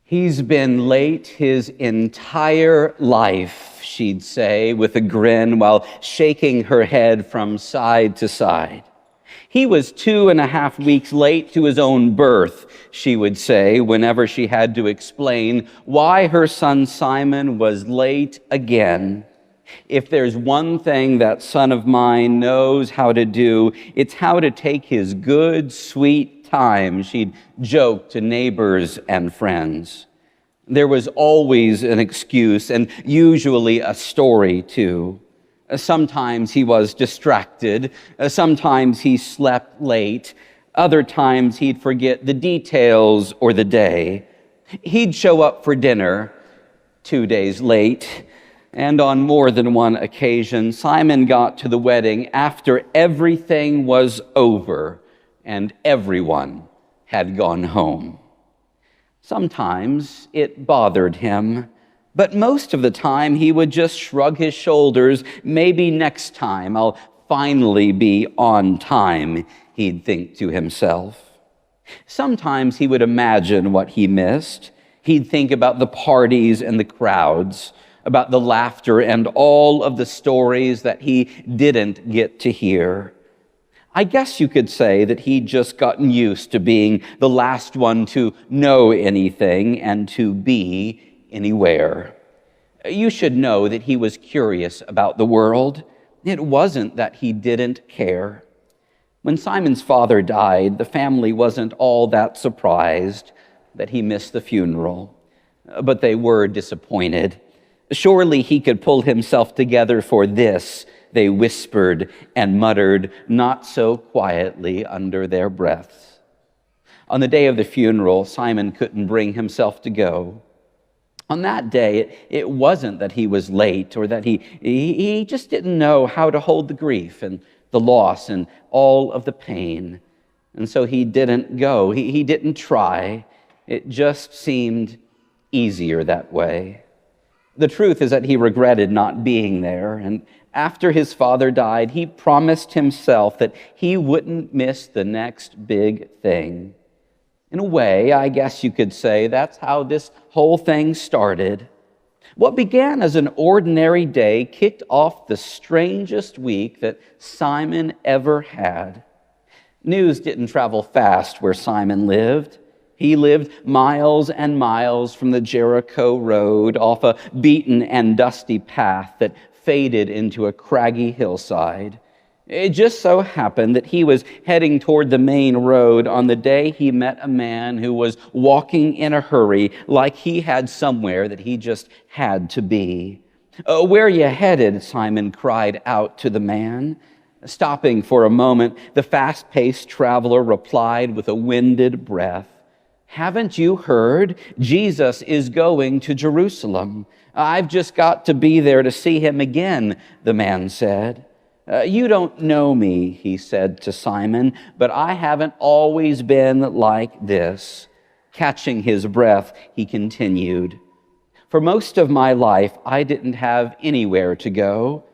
"He's been late his entire life," she'd say with a grin while shaking her head from side to side. "He was 2.5 weeks late to his own birth," she would say whenever she had to explain why her son Simon was late again. If there's one thing that son of mine knows how to do, it's how to take his good, sweet time, she'd joke to neighbors and friends. There was always an excuse, and usually a story too. Sometimes he was distracted. Sometimes he slept late. Other times he'd forget the details or the day. He'd show up for dinner 2 days late. And on more than one occasion, Simon got to the wedding after everything was over and everyone had gone home. Sometimes it bothered him, but most of the time he would just shrug his shoulders. Maybe next time I'll finally be on time, he'd think to himself. Sometimes he would imagine what he missed. He'd think about the parties and the crowds, about the laughter and all of the stories that he didn't get to hear. I guess you could say that he'd just gotten used to being the last one to know anything and to be anywhere. You should know that he was curious about the world. It wasn't that he didn't care. When Simon's father died, the family wasn't all that surprised that he missed the funeral, but they were disappointed. Surely he could pull himself together for this, they whispered and muttered, not so quietly under their breaths. On the day of the funeral, Simon couldn't bring himself to go. On that day, it wasn't that he was late or that he just didn't know how to hold the grief and the loss and all of the pain. And so he didn't go. He didn't try. It just seemed easier that way. The truth is that he regretted not being there, and after his father died, he promised himself that he wouldn't miss the next big thing. In a way, I guess you could say that's how this whole thing started. What began as an ordinary day kicked off the strangest week that Simon ever had. News didn't travel fast where Simon lived. He lived miles and miles from the Jericho road, off a beaten and dusty path that faded into a craggy hillside. It just so happened that he was heading toward the main road on the day he met a man who was walking in a hurry, like he had somewhere that he just had to be. "Where are you headed?" Simon cried out to the man. Stopping for a moment, the fast-paced traveler replied with a winded breath, "Haven't you heard? Jesus is going to Jerusalem. I've just got to be there to see him again," the man said. "You don't know me," he said to Simon, "but I haven't always been like this." Catching his breath, he continued, "For most of my life, I didn't have anywhere to go.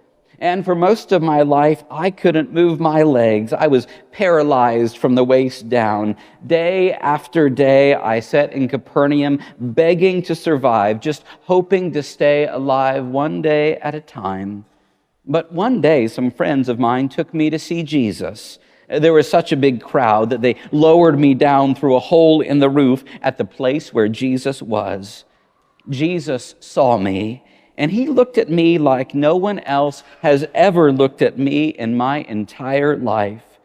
And for most of my life, I couldn't move my legs. I was paralyzed from the waist down. Day after day, I sat in Capernaum begging to survive, just hoping to stay alive one day at a time. But one day, some friends of mine took me to see Jesus. There was such a big crowd that they lowered me down through a hole in the roof at the place where Jesus was. Jesus saw me, and he looked at me like no one else has ever looked at me in my entire life.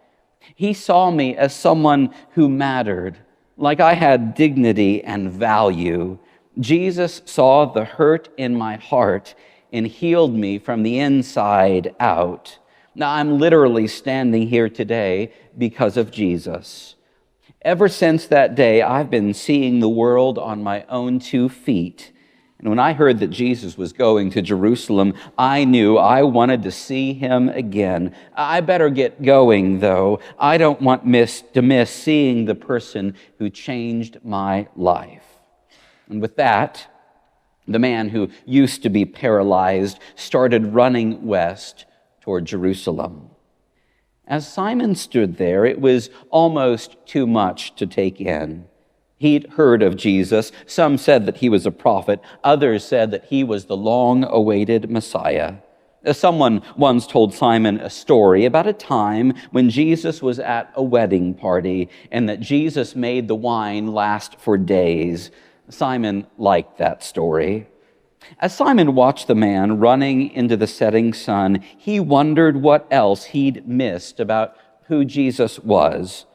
He saw me as someone who mattered, like I had dignity and value. Jesus saw the hurt in my heart and healed me from the inside out. Now, I'm literally standing here today because of Jesus. Ever since that day, I've been seeing the world on my own 2 feet. And when I heard that Jesus was going to Jerusalem, I knew I wanted to see him again. I better get going, though. I don't want to miss seeing the person who changed my life. And with that, the man who used to be paralyzed started running west toward Jerusalem. As Simon stood there, it was almost too much to take in. He'd heard of Jesus. Some said that he was a prophet. Others said that he was the long-awaited Messiah. Someone once told Simon a story about a time when Jesus was at a wedding party and that Jesus made the wine last for days. Simon liked that story. As Simon watched the man running into the setting sun, he wondered what else he'd missed about who Jesus was.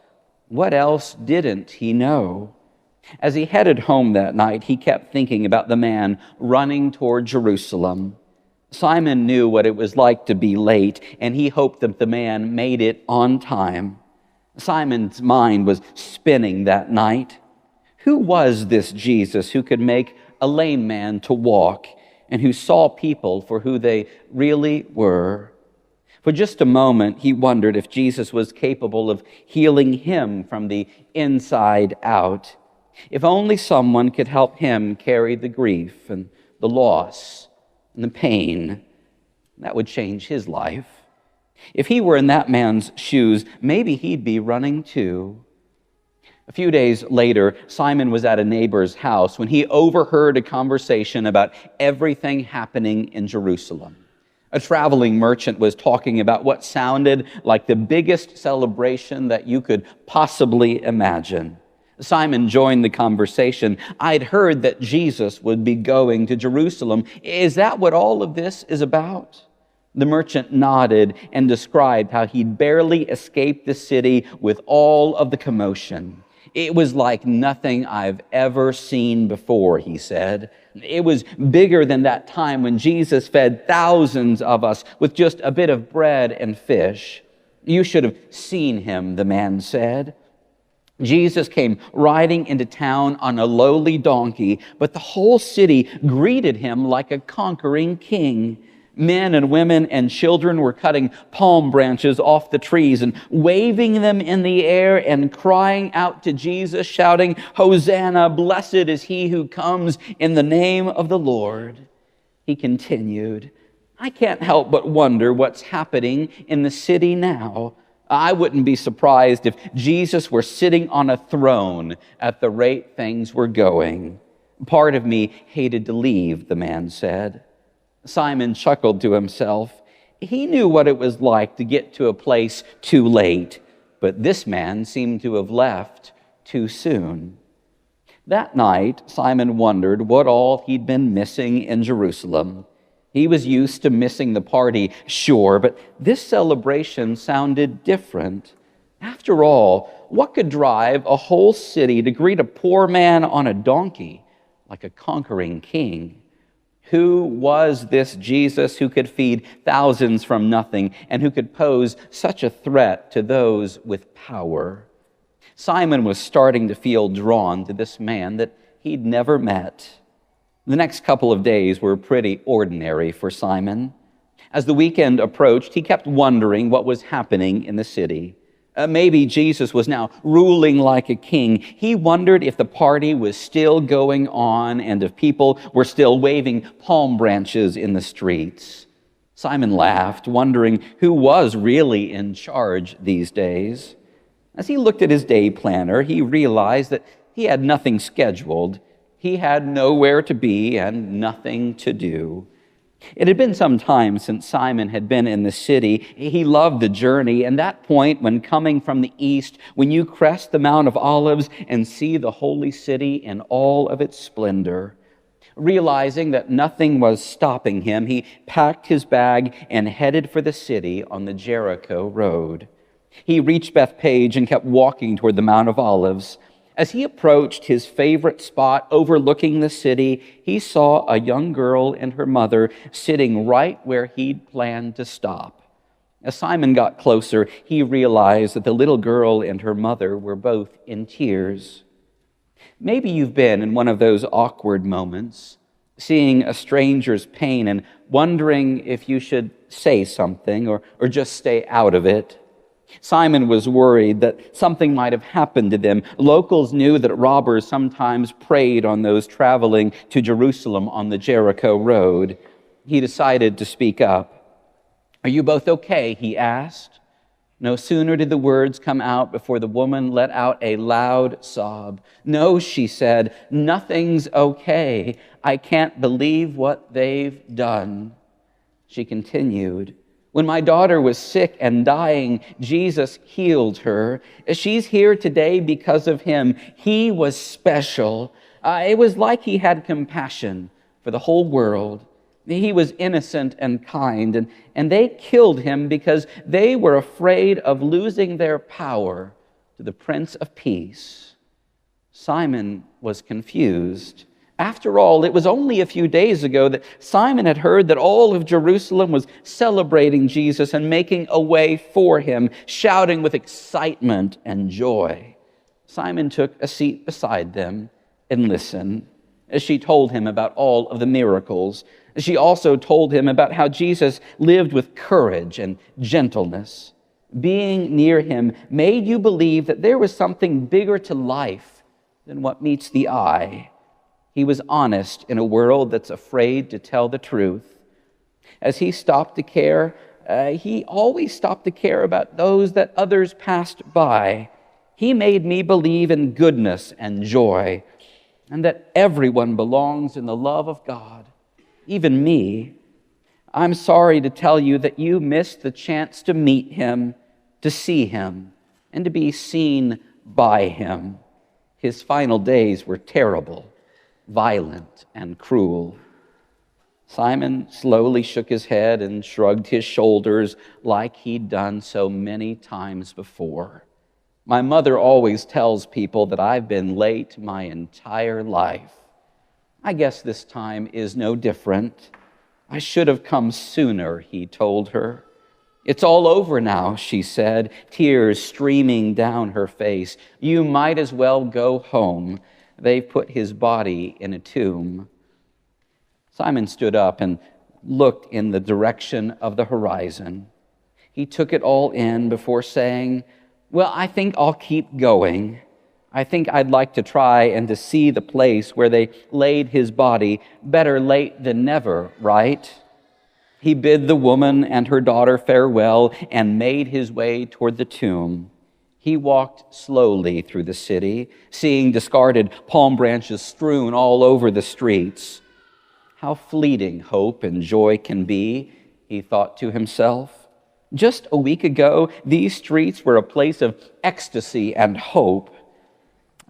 What else didn't he know? As he headed home that night, he kept thinking about the man running toward Jerusalem. Simon knew what it was like to be late, and he hoped that the man made it on time. Simon's mind was spinning that night. Who was this Jesus who could make a lame man to walk and who saw people for who they really were? For just a moment, he wondered if Jesus was capable of healing him from the inside out. If only someone could help him carry the grief and the loss and the pain, that would change his life. If he were in that man's shoes, maybe he'd be running too. A few days later, Simon was at a neighbor's house when he overheard a conversation about everything happening in Jerusalem. A traveling merchant was talking about what sounded like the biggest celebration that you could possibly imagine. Simon joined the conversation. I'd heard that Jesus would be going to Jerusalem. Is that what all of this is about? The merchant nodded and described how he'd barely escaped the city with all of the commotion. It was like nothing I've ever seen before, he said. It was bigger than that time when Jesus fed thousands of us with just a bit of bread and fish. You should have seen him, the man said. Jesus came riding into town on a lowly donkey, but the whole city greeted him like a conquering king. Men and women and children were cutting palm branches off the trees and waving them in the air and crying out to Jesus, shouting, "Hosanna, blessed is he who comes in the name of the Lord." He continued, I can't help but wonder what's happening in the city now. I wouldn't be surprised if Jesus were sitting on a throne at the rate things were going. Part of me hated to leave, the man said. Simon chuckled to himself. He knew what it was like to get to a place too late, but this man seemed to have left too soon. That night, Simon wondered what all he'd been missing in Jerusalem. He was used to missing the party, sure, but this celebration sounded different. After all, what could drive a whole city to greet a poor man on a donkey like a conquering king? Who was this Jesus who could feed thousands from nothing and who could pose such a threat to those with power? Simon was starting to feel drawn to this man that he'd never met. The next couple of days were pretty ordinary for Simon. As the weekend approached, he kept wondering what was happening in the city. Maybe Jesus was now ruling like a king. He wondered if the party was still going on and if people were still waving palm branches in the streets. Simon laughed, wondering who was really in charge these days. As he looked at his day planner, he realized that he had nothing scheduled. He had nowhere to be and nothing to do. It had been some time since Simon had been in the city. He loved the journey, and that point when coming from the east, when you crest the Mount of Olives and see the holy city in all of its splendor. Realizing that nothing was stopping him, he packed his bag and headed for the city on the Jericho road. He reached Bethpage and kept walking toward the Mount of Olives. As he approached his favorite spot overlooking the city, he saw a young girl and her mother sitting right where he'd planned to stop. As Simon got closer, he realized that the little girl and her mother were both in tears. Maybe you've been in one of those awkward moments, seeing a stranger's pain and wondering if you should say something or just stay out of it. Simon was worried that something might have happened to them. Locals knew that robbers sometimes preyed on those traveling to Jerusalem on the Jericho road. He decided to speak up. "Are you both okay?" he asked. No sooner did the words come out before the woman let out a loud sob. "No," she said, "nothing's okay. I can't believe what they've done." She continued, "When my daughter was sick and dying, Jesus healed her. She's here today because of him. He was special. It was like he had compassion for the whole world. He was innocent and kind, and they killed him because they were afraid of losing their power to the Prince of Peace." Simon was confused. After all, it was only a few days ago that Simon had heard that all of Jerusalem was celebrating Jesus and making a way for him, shouting with excitement and joy. Simon took a seat beside them and listened as she told him about all of the miracles. She also told him about how Jesus lived with courage and gentleness. Being near him made you believe that there was something bigger to life than what meets the eye. He was honest in a world that's afraid to tell the truth. As he stopped to care, he always stopped to care about those that others passed by. He made me believe in goodness and joy, and that everyone belongs in the love of God, even me. I'm sorry to tell you that you missed the chance to meet him, to see him, and to be seen by him. His final days were terrible, violent, and cruel. Simon slowly shook his head and shrugged his shoulders like he'd done so many times before. My mother always tells people that I've been late my entire life. I guess this time is no different. I should have come sooner, he told her. It's all over now, she said, tears streaming down her face. You might as well go home. They've put his body in a tomb. Simon stood up and looked in the direction of the horizon. He took it all in before saying, "Well, I think I'll keep going. I think I'd like to try and to see the place where they laid his body. Better late than never, right?" He bid the woman and her daughter farewell and made his way toward the tomb. He walked slowly through the city, seeing discarded palm branches strewn all over the streets. How fleeting hope and joy can be, he thought to himself. Just a week ago, these streets were a place of ecstasy and hope.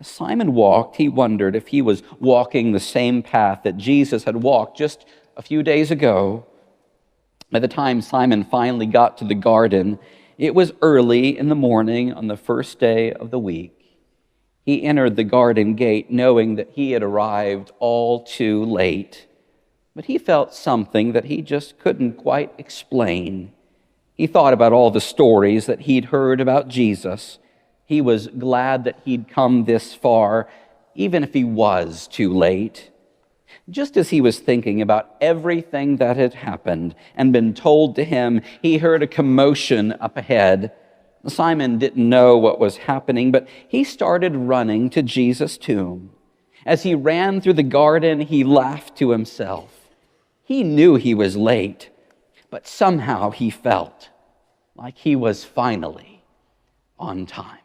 As Simon walked, he wondered if he was walking the same path that Jesus had walked just a few days ago. By the time Simon finally got to the garden, it was early in the morning on the first day of the week. He entered the garden gate knowing that he had arrived all too late. But he felt something that he just couldn't quite explain. He thought about all the stories that he'd heard about Jesus. He was glad that he'd come this far, even if he was too late. Just as he was thinking about everything that had happened and been told to him, he heard a commotion up ahead. Simon didn't know what was happening, but he started running to Jesus' tomb. As he ran through the garden, he laughed to himself. He knew he was late, but somehow he felt like he was finally on time.